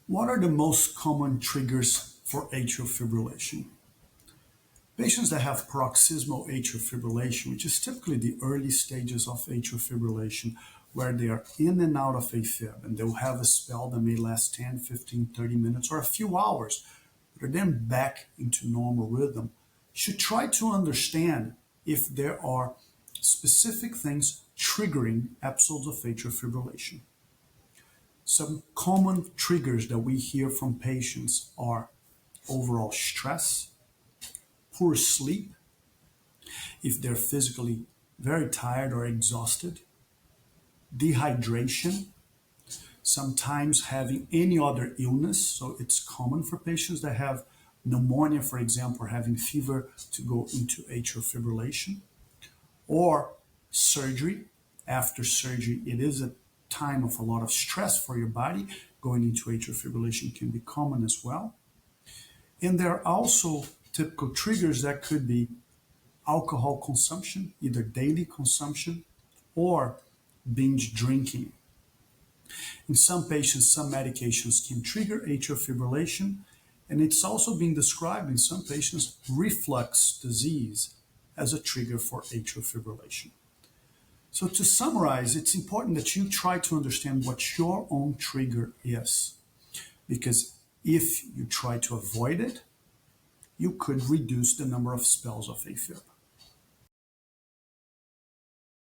What are the most common triggers for atrial fibrillation? Patients that have paroxysmal atrial fibrillation, which is typically the early stages of atrial fibrillation, where they are in and out of AFib, and they'll have a spell that may last 10, 15, 30 minutes or a few hours, but are then back into normal rhythm, should try to understand if there are specific things triggering episodes of atrial fibrillation. Some common triggers that we hear from patients are overall stress, poor sleep, if they're physically very tired or exhausted, dehydration, sometimes having any other illness. So it's common for patients that have pneumonia, for example, or having fever to go into atrial fibrillation, or surgery. After surgery, it is a time of a lot of stress for your body. Going into atrial fibrillation can be common as well. And there are also typical triggers that could be alcohol consumption, either daily consumption or binge drinking. In some patients, some medications can trigger atrial fibrillation, and it's also been described in some patients reflux disease as a trigger for atrial fibrillation. So to summarize, it's important that you try to understand what your own trigger is, because if you try to avoid it, you could reduce the number of spells of AFib.